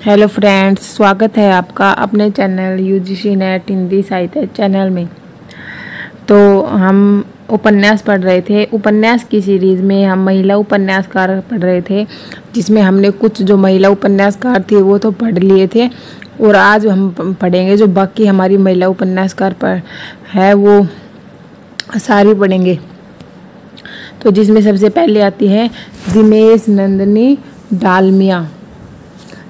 Hello friends, स्वागत है आपका अपने चैनल यूजीसी नेट हिंदी साहित्य चैनल में। तो हम उपन्यास पढ़ रहे थे। उपन्यास की सीरीज़ में हम महिला उपन्यासकार पढ़ रहे थे, जिसमें हमने कुछ जो महिला उपन्यासकार थे वो तो पढ़ लिए थे, और आज हम पढ़ेंगे जो बाकी हमारी महिला उपन्यासकार पर है वो सारी पढ़ेंगे। तो जिसमें सबसे पहले आती है दिनेश नंदिनी डालमिया।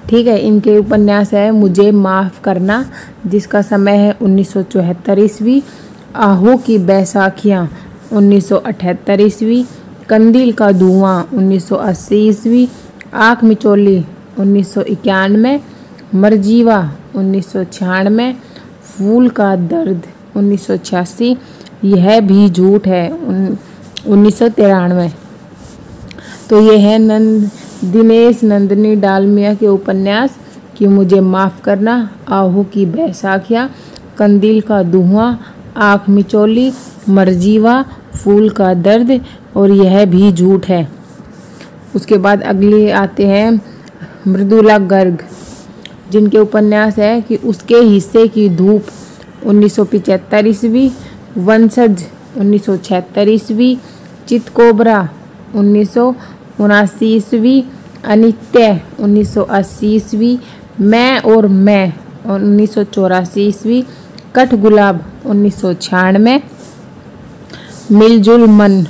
ठीक है, इनके उपन्यास है मुझे माफ़ करना, जिसका समय है 1974 ईस्वी, आहू की बैसाखियाँ 1978 ईस्वी, कंदील का धुआं 1980 ईस्वी, आँख मिचौली 1991, मरजीवा 1996, फूल का दर्द 1986, यह भी झूठ है 1993। तो ये है दिनेश नंदिनी डालमिया के उपन्यास कि मुझे माफ़ करना, आहू की बैसाखियाँ, कंदील का धुआं, आँख मिचौली, मरजीवा, फूल का दर्द और यह भी झूठ है। उसके बाद अगले आते हैं मृदुला गर्ग, जिनके उपन्यास है कि उसके हिस्से की धूप 1975 ईस्वी, वंशज 1976 ईस्वी, चितकोबरा 1979 ईस्वी, अनित्य 1980 ईस्वी, मैं और मैं 1984 ईस्वी, कठगुलाब 1996, मिलजुल मन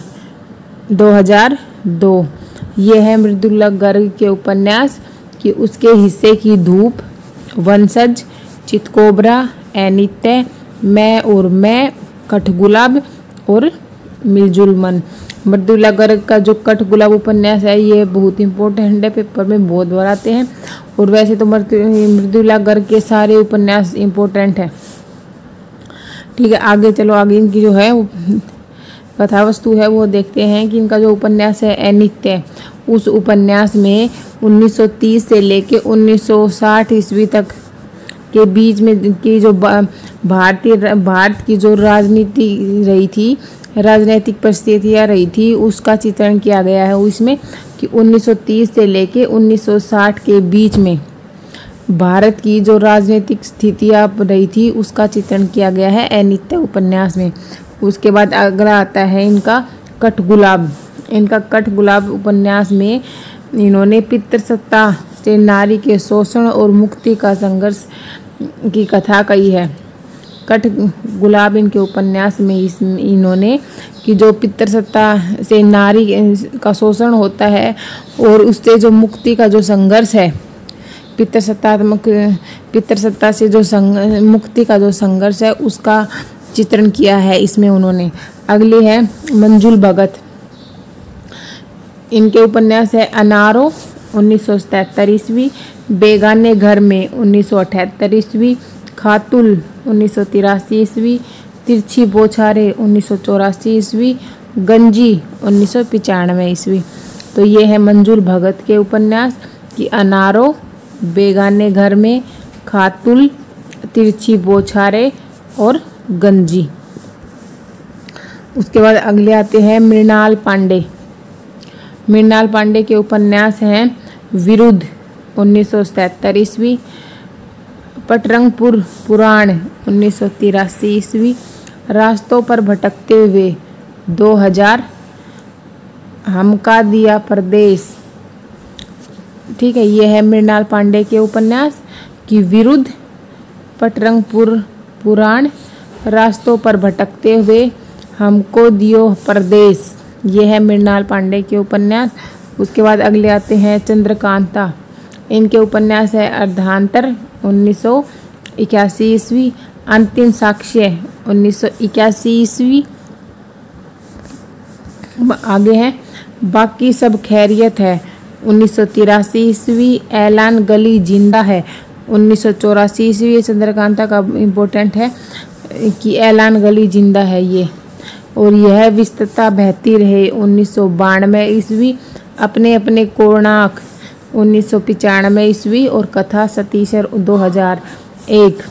2002। ये है मृदुला गर्ग के उपन्यास कि उसके हिस्से की धूप, वंशज, चितकोबरा, अनित्य, मैं और मैं, कठगुलाब और मिलजुल मन। मृदुला गर्ग का जो कठगुलाब उपन्यास है ये बहुत इंपॉर्टेंट है, पेपर में बहुत बार आते हैं, और वैसे तो मृदुला गर्ग के सारे उपन्यास इंपॉर्टेंट हैं। ठीक है, आगे चलो, आगे इनकी जो है कथा वस्तु है वो देखते हैं कि इनका जो उपन्यास है अनित्य, उस उपन्यास में 1930 से लेके 1960 ईस्वी तक के बीच में की जो भारत की जो राजनीति रही थी, राजनीतिक परिस्थितियाँ रही थी, उसका चित्रण किया गया है उसमें कि 1930 से लेके 1960 के बीच में भारत की जो राजनीतिक स्थितियाँ रही थी उसका चित्रण किया गया है अनित्य उपन्यास में। उसके बाद अगला आता है इनका कठगुलाब। इनका कठगुलाब उपन्यास में इन्होंने पितृसत्ता से नारी के शोषण और मुक्ति का संघर्ष की कथा कही है। कठगुलाब इनके उपन्यास में इन्होंने कि जो पितृसत्ता से नारी का शोषण होता है और उससे जो मुक्ति का जो संघर्ष है, पितृसत्ता से जो मुक्ति का जो संघर्ष है उसका चित्रण किया है इसमें उन्होंने। अगली है मंजुल भगत। इनके उपन्यास है अनारो 1977 ईस्वी, बेगाने घर में 1978 ईस्वी, खातुल 1983 ईस्वी, तिरछी बौछारें 1984 ईस्वी, गंजी 1995 ईस्वी। तो ये है मंजुल भगत के उपन्यास कि अनारो, बेगाने घर में, खातुल, तिरछी बौछारें और गंजी। उसके बाद अगले आते हैं मृणाल पांडे। मृणाल पांडे के उपन्यास हैं विरुद्ध 1977 ईस्वी, पटरंगपुर पुराण 1983 ईस्वी, रास्तों पर भटकते हुए 2000, हमका दिया परदेश। ठीक है, ये है मृणाल पांडे के उपन्यास कि विरुद्ध, पटरंगपुर पुराण, रास्तों पर भटकते हुए, हमको दियो परदेश। ये है मृणाल पांडे के उपन्यास। उसके बाद अगले आते हैं चंद्रकांता। इनके उपन्यास है अर्धांतर 1981 ईस्वी, अंतिम साक्ष्य 1981 ईस्वी। आगे है बाकी सब खैरियत है 1983 ईस्वी, ऐलान गली जिंदा है 1984 ईस्वी। ये चंद्रकांता का इम्पोर्टेंट है कि ऐलान गली जिंदा है ये। और यह विस्तृतता बहती रहे 1992 ईस्वी, अपने अपने कोणार्क 1995 ईस्वी और कथा सतीशर 2001।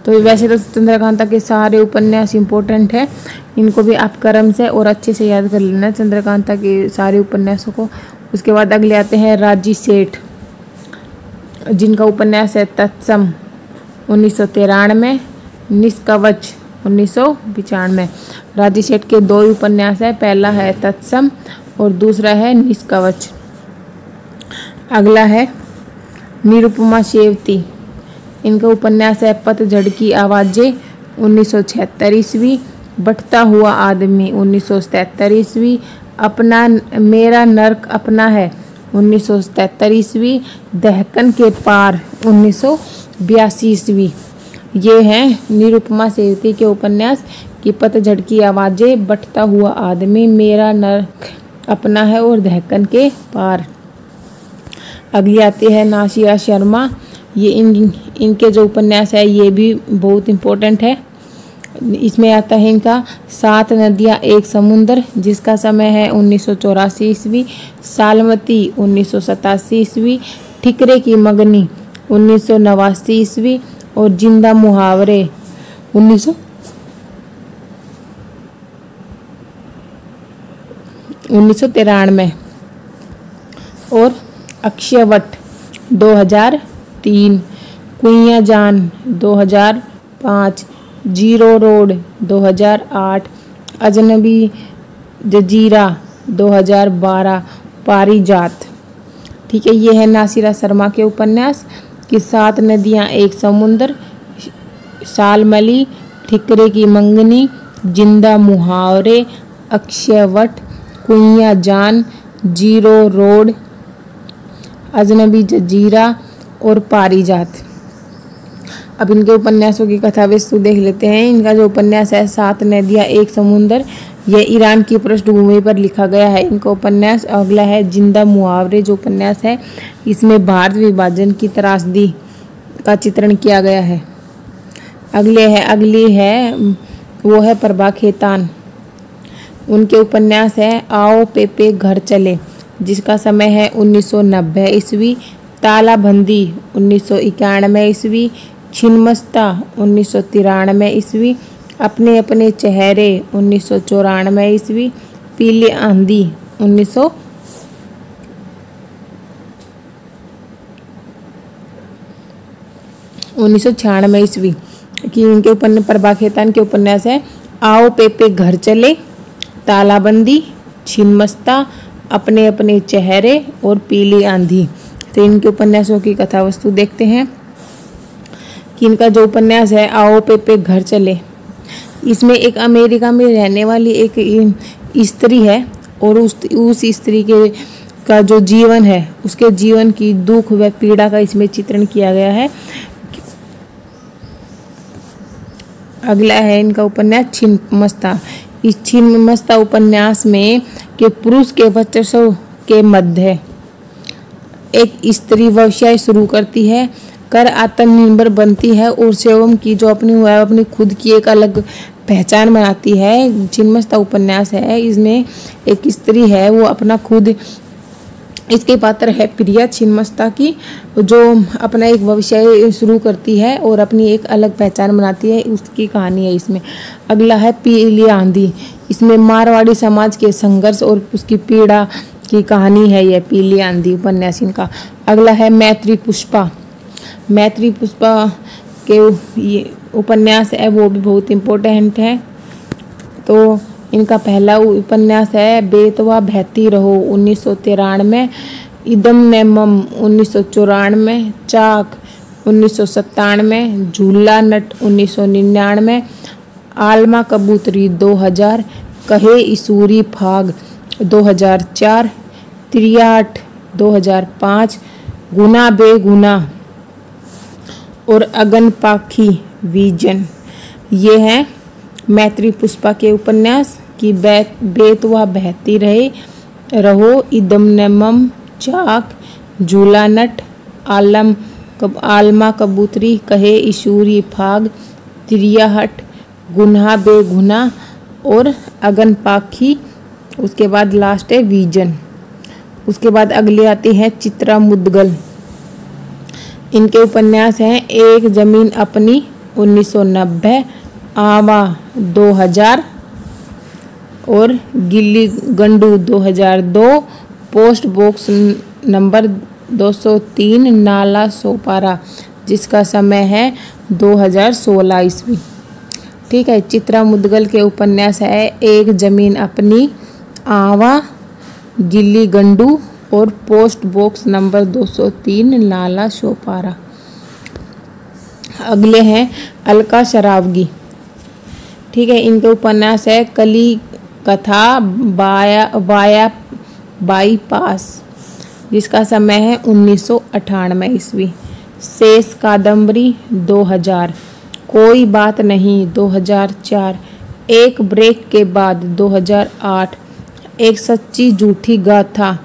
तो वैसे तो चंद्रकांता के सारे उपन्यास इम्पोर्टेंट है, इनको भी आप क्रम से और अच्छे से याद कर लेना चंद्रकांता के सारे उपन्यासों को। उसके बाद अगले आते हैं राजी सेठ। जिनका उपन्यास है तत्सम 1993, निष्कवच 1995। राजी सेठ के दो ही उपन्यास है, पहला है तत्सम और दूसरा है निष्कवच। अगला है निरुपमा सेवती, इनका उपन्यास है पतझड़ की आवाज़ें 1976 ईस्वी, बढ़ता हुआ आदमी 1977 ईस्वी, अपना मेरा नर्क अपना है 1977 ईस्वी, दहकन के पार 1982 ईस्वी। ये हैं निरुपमा सेवती के उपन्यास कि पतझड़ की आवाज़ें, बढ़ता हुआ आदमी, मेरा नर्क अपना है और दहकन के पार। अगली आती है नासिया शर्मा, ये इनके जो उपन्यास है ये भी बहुत इम्पोर्टेंट है। इसमें आता है इनका 7 नदियाँ एक समुंदर, जिसका समय है 1984 ईस्वी, सालमती 1987 ईस्वी, ठिकरे की मगनी 1989 ईस्वी और जिंदा मुहावरे 1993 और अक्षयवट 2003, कुइयाँ जान 2005, जीरो रोड 2008, अजनबी जजीरा 2012, पारिजात। ठीक है, ये है नासिरा शर्मा के उपन्यास कि 7 नदियाँ एक समुंदर, सालमली, ठिकरे की मंगनी, जिंदा मुहावरे, अक्षयवट, कुइयाँ जान, जीरो रोड, अजनबी जजीरा और पारिजात। अब इनके उपन्यासों की कथा वस्तु देख लेते हैं। इनका जो उपन्यास है 7 नदियाँ एक समुंदर, यह ईरान की पृष्ठभूमि पर लिखा गया है इनका उपन्यास। अगला है जिंदा मुहावरे, जो उपन्यास है इसमें भारत विभाजन की त्रासदी का चित्रण किया गया है। अगली है वो है प्रभा खेतान, उनके उपन्यास है आओ पेपे घर चले, जिसका समय है 1990 ईस्वी, तालाबंदी 1991 ईस्वी, छिन्मस्ता 1993 ईस्वी, अपने अपने चेहरे 1994 ईस्वी, पीली आंधी 1996 ईस्वी कि इनके उपन्यास प्रभा खेतान के उपन्यास है आओ पेपे घर चले, तालाबंदी, छिन्मस्ता, अपने अपने चेहरे और पीली आंधी। तो इनके उपन्यासों की कथा वस्तु देखते हैं कि इनका जो उपन्यास है आओ पेपे घर चले, इसमें एक अमेरिका में रहने वाली एक स्त्री है और उस स्त्री का जो जीवन है, उसके जीवन की दुख व पीड़ा का इसमें चित्रण किया गया है। अगला है इनका उपन्यास छिन्मस्ता। इस छिन्मस्ता उपन्यास में के पुरुष के वर्चस्व के मध्य एक स्त्री व्यवसाय शुरू करती है, कर आत्मनिर्भर बनती है और स्वयं की जो अपनी खुद की एक अलग पहचान बनाती है। छिन्मस्ता उपन्यास है, इसमें एक स्त्री है वो अपना खुद, इसके पात्र है प्रिया छिन्मस्ता की, जो अपना एक व्यवसाय शुरू करती है और अपनी एक अलग पहचान बनाती है, उसकी कहानी है इसमें। अगला है पीली आंधी, इसमें मारवाड़ी समाज के संघर्ष और उसकी पीड़ा की कहानी है यह पीली आंधी उपन्यास इनका। अगला है मैत्री पुष्पा। मैत्री पुष्पा के ये उपन्यास है वो भी बहुत इम्पोर्टेंट है। तो इनका पहला उपन्यास है बेतवा बहती रहो 1993, इदम नेमम 1994, चाक 1997, झूला नट 1999, आलमा कबूतरी 2000, कहे इसूरी फाग 2004, त्रियाट 2005, गुना बेगुना और अगन पाखी विजन। ये हैं मैत्री पुष्पा के उपन्यास की बेतवा बहती रहो, इदम नेमम, चाक, झूला नट, आलमा कबूतरी, कहे इशूरी फाग, त्रियाहट, गुन्हा बेगुना और अगन पाखी। उसके बाद लास्ट है विजन। उसके बाद अगले आते हैं चित्रा मुदगल। इनके उपन्यास हैं एक जमीन अपनी 1990, आवा 2000 और गिल्ली गंडू 2002, post box number 203 Nala Sopara, जिसका समय है 2016 ईस्वी। ठीक है। चित्रा मुदगल के उपन्यास है एक जमीन अपनी, आवा, गिल्ली गंडू और post box number 203 Nala Sopara. अगले हैं अलका सरावगी। ठीक है। इनके उपन्यास है कली कथा बाईपास, जिसका समय है 1998 ईस्वी। शेष कादम्बरी 2000, कोई बात नहीं 2004, एक ब्रेक के बाद 2008, एक सच्ची झूठी गाथा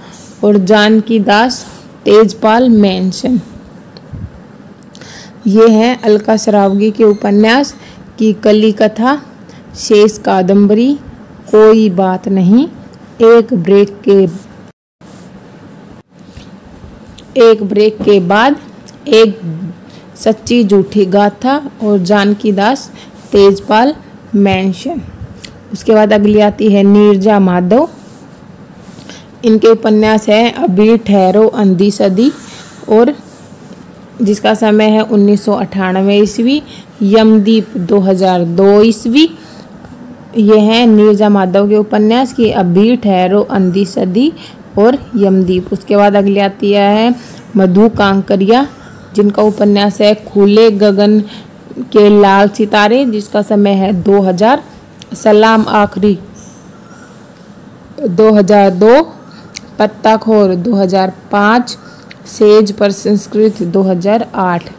और जानकी दास तेजपाल मेंशन। ये हैं अलका सरावगी के उपन्यास की कली कथा, शेष कादम्बरी, कोई बात नहीं, एक ब्रेक के बाद, एक सच्ची झूठी गाथा और जानकी दास तेजपाल मेंशन। उसके बाद अगली आती है नीरजा माधव। इनके उपन्यास है अभी ठहरो अंधी सदी, और जिसका समय है 1998 ईस्वी। यमदीप 2002 ईस्वी। ये हैं नीरजा माधव के उपन्यास की अभी ठहरो अंधी सदी और यमदीप। उसके बाद अगली आती है मधु कांकरिया, जिनका उपन्यास है खुले गगन के लाल सितारे, जिसका समय है 2000। सलाम आखरी 2002, पत्ताखोर 2005, सेज पर संस्कृत 2008।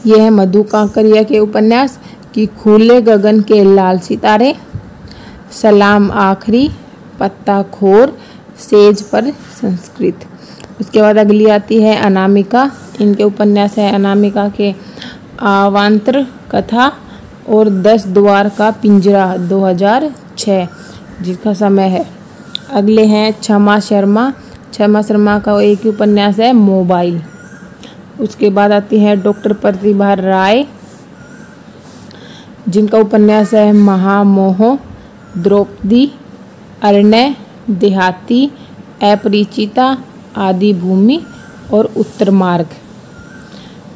यह है मधु कांकरिया के उपन्यास कि खुले गगन के लाल सितारे, सलाम आखरी, पत्ताखोर, सेज पर संस्कृत। उसके बाद अगली आती है अनामिका। इनके उपन्यास है अनामिका के अवांतर कथा और 10 द्वार का पिंजरा 2006, जिसका समय है। अगले हैं क्षमा शर्मा। क्षमा शर्मा का एक ही उपन्यास है मोबाइल। उसके बाद आती है डॉक्टर प्रतिभा राय, जिनका उपन्यास है महामोह, द्रौपदी, अरण्य, देहाती, अपरिचिता, आदि भूमि और उत्तर मार्ग।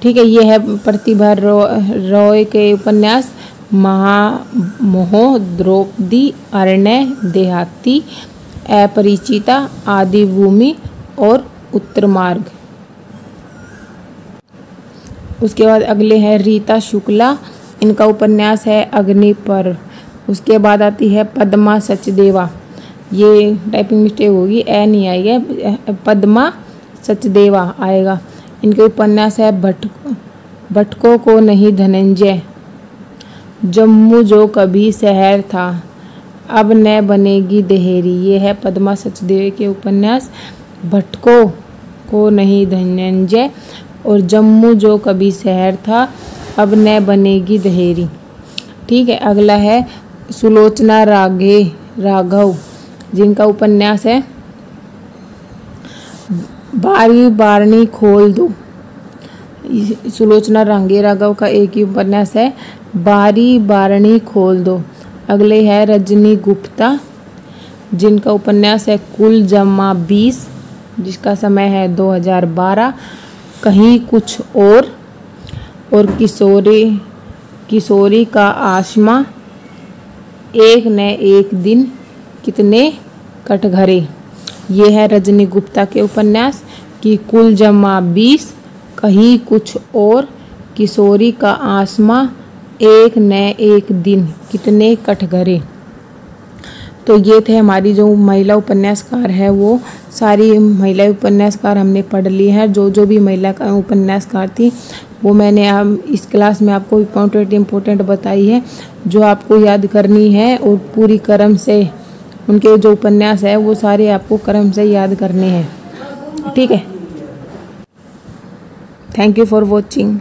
ठीक है। ये है प्रतिभा रॉय के उपन्यास महामोह, द्रौपदी, अरण्य, देहाती, अपरिचिता, आदि भूमि और उत्तर मार्ग। उसके बाद अगले हैं रीता शुक्ला। इनका उपन्यास है अग्निपर्व। उसके बाद आती है पद्मा सचदेवा। ये टाइपिंग मिस्टेक होगी, ए नहीं आई है, पद्मा सचदेवा आएगा। इनके उपन्यास है भटकों को नहीं धनंजय, जम्मू जो कभी शहर था, अब न बनेगी देहरी। ये है पद्मा सचदेव के उपन्यास भटकों को नहीं धनंजय और जम्मू जो कभी शहर था, अब न बनेगी देहरी। ठीक है। अगला है सुलोचना राघव, जिनका उपन्यास है बारी बारणी खोल दो। सुलोचना राघव का एक ही उपन्यास है बारी बारणी खोल दो। अगले है रजनी गुप्ता, जिनका उपन्यास है कुल जमा 20, जिसका समय है 2012। कहीं कुछ और किशोरी का आसमां, एक न एक दिन, कितने कटघरे। ये है रजनी गुप्ता के उपन्यास कि कुल जमा 20, कहीं कुछ और, किशोरी का आसमां, एक न एक दिन, कितने कटघरे। तो ये थे हमारी जो महिला उपन्यासकार है, वो सारी महिला उपन्यासकार हमने पढ़ ली हैं। जो भी महिला उपन्यासकार थी वो मैंने इस क्लास में आपको इम्पोर्टेंट बताई है, जो आपको याद करनी है। और पूरी क्रम से उनके जो उपन्यास है वो सारे आपको क्रम से याद करने हैं। ठीक है। Thank you for watching.